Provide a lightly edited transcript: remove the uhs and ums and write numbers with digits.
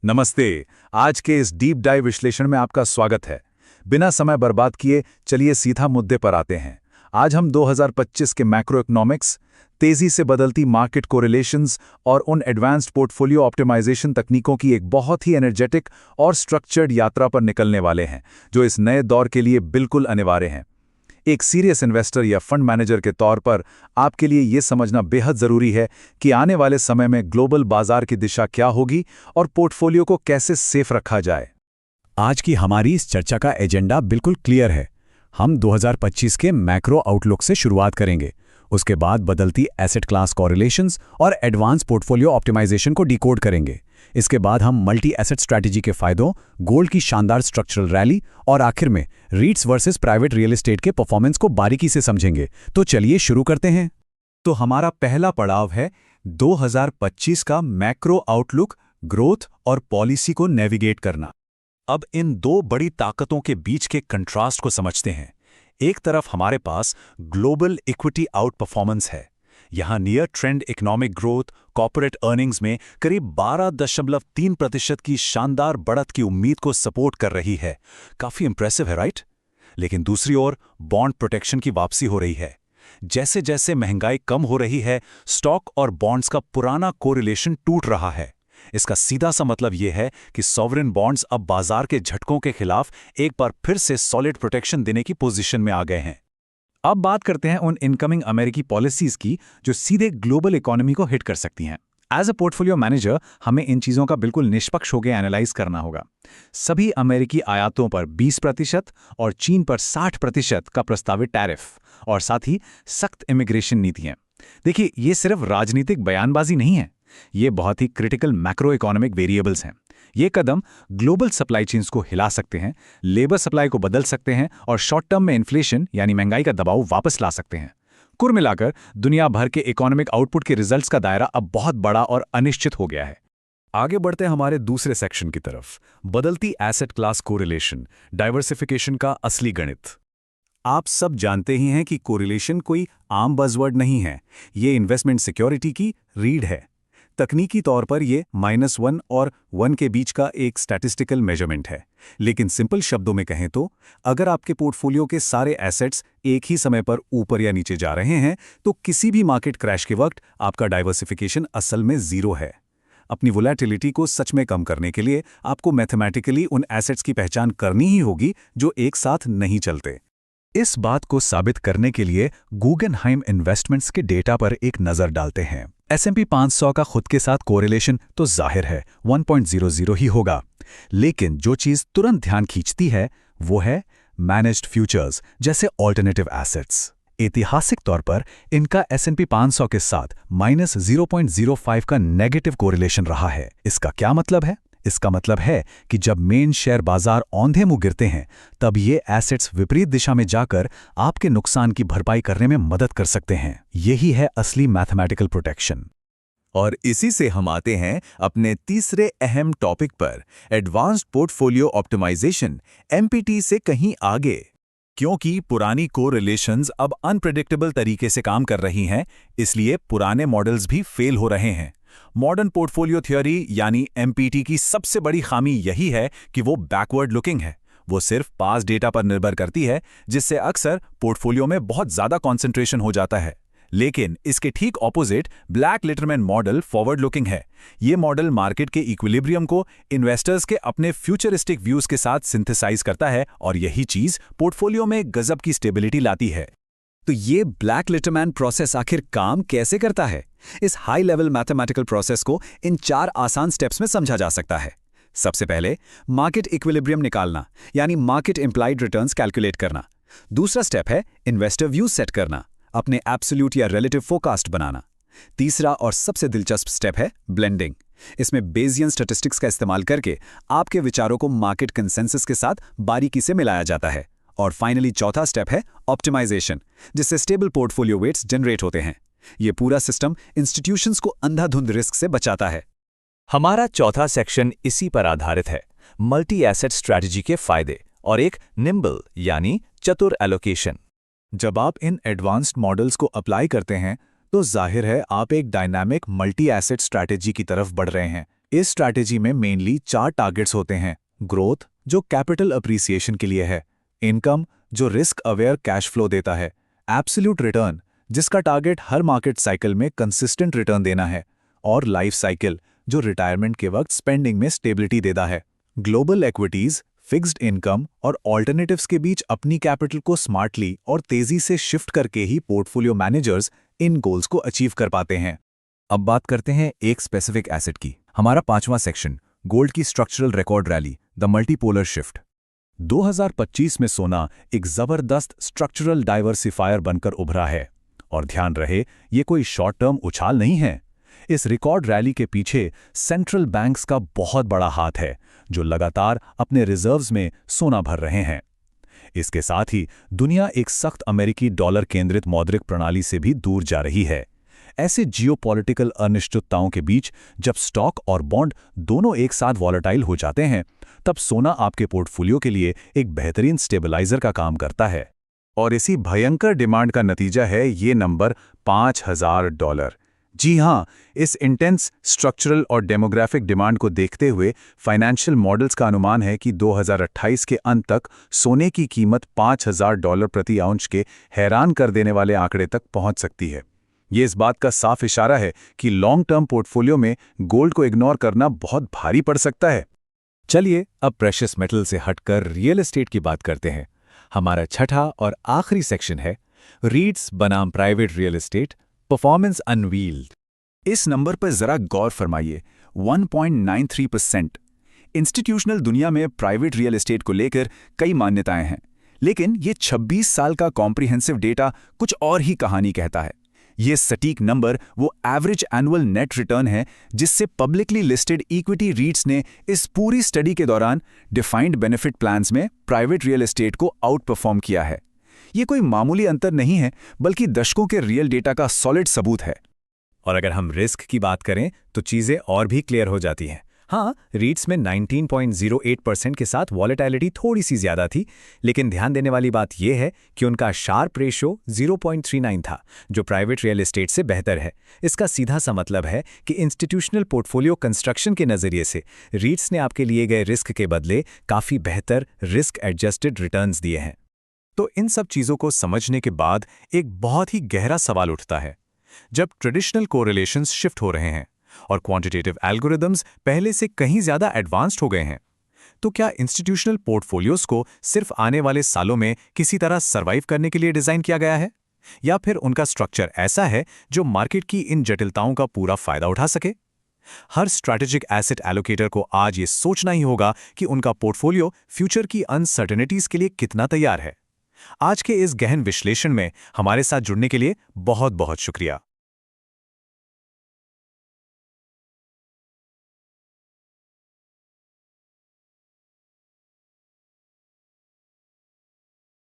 नमस्ते। आज के इस डीप डाइव विश्लेषण में आपका स्वागत है। बिना समय बर्बाद किए चलिए सीधा मुद्दे पर आते हैं। आज हम 2025 के मैक्रो इकोनॉमिक्स, तेजी से बदलती मार्केट कोरिलेशंस और उन एडवांस्ड पोर्टफोलियो ऑप्टिमाइजेशन तकनीकों की एक बहुत ही एनर्जेटिक और स्ट्रक्चर्ड यात्रा पर निकलने वाले हैं, जो इस नए दौर के लिए बिल्कुल अनिवार्य हैं। एक सीरियस इन्वेस्टर या फंड मैनेजर के तौर पर आपके लिए यह समझना बेहद ज़रूरी है कि आने वाले समय में ग्लोबल बाजार की दिशा क्या होगी और पोर्टफोलियो को कैसे सेफ रखा जाए। आज की हमारी इस चर्चा का एजेंडा बिल्कुल क्लियर है। हम 2025 के मैक्रो आउटलुक से शुरुआत करेंगे, उसके बाद बदलती एसेट क्लास कॉरिलेशंस और एडवांस पोर्टफोलियो ऑप्टिमाइजेशन को डिकोड करेंगे। इसके बाद हम मल्टी एसेट स्ट्रैटेजी के फायदों, गोल्ड की शानदार स्ट्रक्चरल रैली और आखिर में रीट्स वर्सेस प्राइवेट रियल एस्टेट के परफॉर्मेंस को बारीकी से समझेंगे। तो चलिए शुरू करते हैं। तो हमारा पहला पड़ाव है 2025 का मैक्रो आउटलुक, ग्रोथ और पॉलिसी को नेविगेट करना। अब इन दो बड़ी ताकतों के बीच के कंट्रास्ट को समझते हैं। एक तरफ हमारे पास ग्लोबल इक्विटी आउट परफॉर्मेंस है। यहां near trend economic growth, corporate earnings में करीब 12.3% की शानदार बढ़त की उम्मीद को सपोर्ट कर रही है। काफी इंप्रेसिव है, राइट? लेकिन दूसरी ओर बॉन्ड प्रोटेक्शन की वापसी हो रही है। जैसे जैसे महंगाई कम हो रही है, स्टॉक और बॉन्ड्स का पुराना कोरिलेशन टूट रहा है। इसका सीधा सा मतलब यह है कि सॉवरेन बॉन्ड्स अब बाजार के झटकों के खिलाफ एक बार फिर से सॉलिड प्रोटेक्शन देने की पोजीशन में आ गए हैं। अब बात करते हैं उन इनकमिंग अमेरिकी पॉलिसीज की जो सीधे ग्लोबल इकोनॉमी को हिट कर सकती हैं। एज अ पोर्टफोलियो मैनेजर हमें इन चीज़ों का बिल्कुल निष्पक्ष होकर एनालाइज करना होगा। सभी अमेरिकी आयातों पर 20% और चीन पर 60% का प्रस्तावित टैरिफ और साथ ही सख्त इमिग्रेशन नीतियां। देखिए, ये सिर्फ राजनीतिक बयानबाजी नहीं है, ये बहुत ही क्रिटिकल मैक्रो इकोनॉमिक वेरिएबल्स हैं। ये कदम ग्लोबल सप्लाई चेन्स को हिला सकते हैं, लेबर सप्लाई को बदल सकते हैं और शॉर्ट टर्म में इन्फ्लेशन यानी महंगाई का दबाव वापस ला सकते हैं। कुल मिलाकर दुनिया भर के इकोनॉमिक आउटपुट के रिजल्ट्स का दायरा अब बहुत बड़ा और अनिश्चित हो गया है। आगे बढ़ते हैं हमारे दूसरे सेक्शन की तरफ, बदलती एसेट क्लास कोरिलेशन, डाइवर्सिफिकेशन का असली गणित। आप सब जानते ही हैं कि कोरिलेशन कोई आम बज़वर्ड नहीं है, ये इन्वेस्टमेंट सिक्योरिटी की रीढ़ है। तकनीकी तौर पर ये -1 और 1 के बीच का एक स्टैटिस्टिकल मेजरमेंट है। लेकिन सिंपल शब्दों में कहें तो अगर आपके पोर्टफोलियो के सारे एसेट्स एक ही समय पर ऊपर या नीचे जा रहे हैं, तो किसी भी मार्केट क्रैश के वक्त आपका डाइवर्सिफिकेशन असल में ज़ीरो है। अपनी वोलेटिलिटी को सच में कम करने के लिए आपको मैथमेटिकली उन एसेट्स की पहचान करनी ही होगी जो एक साथ नहीं चलते। इस बात को साबित करने के लिए गूगनहाइम इन्वेस्टमेंट्स के डेटा पर एक नज़र डालते हैं। S&P 500 का खुद के साथ कोरिलेशन तो जाहिर है 1.00 ही होगा, लेकिन जो चीज़ तुरंत ध्यान खींचती है वो है मैनेज्ड फ्यूचर्स जैसे ऑल्टरनेटिव एसेट्स। ऐतिहासिक तौर पर इनका S&P 500 के साथ -0.05 का नेगेटिव कोरिलेशन रहा है। इसका क्या मतलब है? इसका मतलब है कि जब मेन शेयर बाजार औंधे मुंह गिरते हैं, तब ये एसेट्स विपरीत दिशा में जाकर आपके नुकसान की भरपाई करने में मदद कर सकते हैं। यही है असली मैथमेटिकल प्रोटेक्शन। और इसी से हम आते हैं अपने तीसरे अहम टॉपिक पर, एडवांस्ड पोर्टफोलियो ऑप्टिमाइजेशन, MPT से कहीं आगे। क्योंकि पुरानी कोरिलेशंस अब अनप्रेडिक्टेबल तरीके से काम कर रही हैं, इसलिए पुराने मॉडल्स भी फेल हो रहे हैं। मॉडर्न पोर्टफोलियो थ्योरी यानी MPT की सबसे बड़ी खामी यही है कि वो बैकवर्ड लुकिंग है। वो सिर्फ पास डेटा पर निर्भर करती है, जिससे अक्सर पोर्टफोलियो में बहुत ज्यादा कंसंट्रेशन हो जाता है। लेकिन इसके ठीक opposite Black Litterman model forward looking है। ये मॉडल मार्केट के इक्विलिब्रियम को इन्वेस्टर्स के अपने फ्यूचरिस्टिक व्यूज के साथ सिंथेसाइज करता है और यही चीज पोर्टफोलियो में गजब की स्टेबिलिटी लाती है। तो ये ब्लैक लिटरमैन प्रोसेस आखिर काम कैसे करता है? इस हाई लेवल मैथमेटिकल प्रोसेस को इन 4 आसान स्टेप्स में समझा जा सकता है। सबसे पहले मार्केट इक्विलिब्रियम निकालना यानी मार्केट इंप्लाइड रिटर्न्स कैलकुलेट करना। दूसरा स्टेप है इन्वेस्टर व्यूज सेट करना, अपने एब्सोल्यूट या रिलेटिव फोरकास्ट बनाना। तीसरा और सबसे दिलचस्प स्टेप है ब्लेंडिंग। इसमें बेजियन स्टैटिस्टिक्स का इस्तेमाल करके आपके विचारों को मार्केट कंसेंसस के साथ बारीकी से मिलाया जाता है। और फाइनली चौथा स्टेप है ऑप्टिमाइजेशन, जिससे स्टेबल पोर्टफोलियो वेट्स जनरेट होते हैं। यह पूरा सिस्टम इंस्टीट्यूशंस को अंधाधुंध रिस्क से बचाता है। हमारा चौथा सेक्शन इसी पर आधारित है, मल्टी एसेट स्ट्रैटेजी के फायदे और एक निम्बल यानी चतुर एलोकेशन। जब आप इन एडवांस्ड मॉडल्स को अप्लाई करते हैं, तो जाहिर है आप एक डायनामिक मल्टी एसेट स्ट्रैटेजी की तरफ बढ़ रहे हैं, इस स्ट्रैटेजी में मेनली 4 टारगेट्स होते हैं। ग्रोथ, जो कैपिटल अप्रिसिएशन के लिए है। इनकम, जो रिस्क अवेयर कैश फ्लो देता है। एब्सोल्यूट रिटर्न, जिसका टारगेट हर मार्केट साइकिल में कंसिस्टेंट रिटर्न देना है। और लाइफ साइकिल, जो रिटायरमेंट के वक्त स्पेंडिंग में स्टेबिलिटी देता है। ग्लोबल इक्विटीज, फिक्स्ड इनकम और ऑल्टरनेटिव्स के बीच अपनी कैपिटल को स्मार्टली और तेजी से शिफ्ट करके ही पोर्टफोलियो मैनेजर्स इन गोल्स को अचीव कर पाते हैं। अब बात करते हैं एक स्पेसिफिक एसेट की। हमारा 5वां सेक्शन, गोल्ड की structural record rally, the multipolar shift. 2025 में सोना एक जबरदस्त स्ट्रक्चरल डाइवर्सिफायर बनकर उभरा है। और ध्यान रहे, ये कोई शॉर्ट टर्म उछाल नहीं है। इस रिकॉर्ड रैली के पीछे सेंट्रल बैंक्स का बहुत बड़ा हाथ है, जो लगातार अपने रिजर्व्स में सोना भर रहे हैं। इसके साथ ही दुनिया एक सख्त अमेरिकी डॉलर केंद्रित मौद्रिक प्रणाली से भी दूर जा रही है। ऐसे जियोपॉलिटिकल अनिश्चितताओं के बीच जब स्टॉक और बॉन्ड दोनों एक साथ वॉलेटाइल हो जाते हैं, तब सोना आपके पोर्टफोलियो के लिए एक बेहतरीन स्टेबलाइजर का काम करता है। और इसी भयंकर डिमांड का नतीजा है ये नंबर $5000। जी हां, इस इंटेंस स्ट्रक्चरल और डेमोग्राफिक डिमांड को देखते हुए फाइनेंशियल मॉडल्स का अनुमान है कि 2028 के अंत तक सोने की कीमत $5000 प्रति आउंस के हैरान कर देने वाले आंकड़े तक पहुंच सकती है। ये इस बात का साफ इशारा है कि लॉन्ग टर्म पोर्टफोलियो में गोल्ड को इग्नोर करना बहुत भारी पड़ सकता है। चलिए अब प्रेशियस मेटल से हटकर रियल एस्टेट की बात करते हैं। हमारा छठा और आखिरी सेक्शन है रीट्स बनाम private real estate, performance unveiled. इस नंबर पर जरा गौर फरमाइए, 1.93%। इंस्टीट्यूशनल दुनिया में प्राइवेट रियल एस्टेट को लेकर कई मान्यताएं हैं, लेकिन ये 26 साल का कॉम्प्रिहेंसिव डेटा कुछ और ही कहानी कहता है। ये सटीक नंबर वो एवरेज एनुअल नेट रिटर्न है जिससे पब्लिकली लिस्टेड इक्विटी रीट्स ने इस पूरी स्टडी के दौरान डिफाइंड बेनिफिट प्लान्स में प्राइवेट रियल एस्टेट को आउट परफॉर्म किया है। ये कोई मामूली अंतर नहीं है, बल्कि दशकों के रियल डेटा का सॉलिड सबूत है। और अगर हम रिस्क की बात करें तो चीज़ें और भी क्लियर हो जाती हैं। हाँ, रीट्स में 19.08% के साथ वॉलेटिलिटी थोड़ी सी ज़्यादा थी, लेकिन ध्यान देने वाली बात यह है कि उनका शार्प रेशो 0.39 था, जो प्राइवेट रियल एस्टेट से बेहतर है। इसका सीधा सा मतलब है कि इंस्टीट्यूशनल पोर्टफोलियो कंस्ट्रक्शन के नज़रिए से रीट्स ने आपके लिए गए रिस्क के बदले काफ़ी बेहतर रिस्क एडजस्टेड रिटर्न्स दिए हैं। तो इन सब चीज़ों को समझने के बाद एक बहुत ही गहरा सवाल उठता है। जब ट्रेडिशनल कोरिलेशंस शिफ्ट हो रहे हैं और क्वांटिटेटिव एल्गोरिदम्स पहले से कहीं ज़्यादा एडवांस्ड हो गए हैं, तो क्या इंस्टीट्यूशनल पोर्टफोलियोज को सिर्फ आने वाले सालों में किसी तरह सर्वाइव करने के लिए डिज़ाइन किया गया है, या फिर उनका स्ट्रक्चर ऐसा है जो मार्केट की इन जटिलताओं का पूरा फायदा उठा सके? हर स्ट्रैटेजिक एसेट एलोकेटर को आज ये सोचना ही होगा कि उनका पोर्टफोलियो फ्यूचर की अनसर्टेनिटीज के लिए कितना तैयार है। आज के इस गहन विश्लेषण में हमारे साथ जुड़ने के लिए बहुत बहुत शुक्रिया।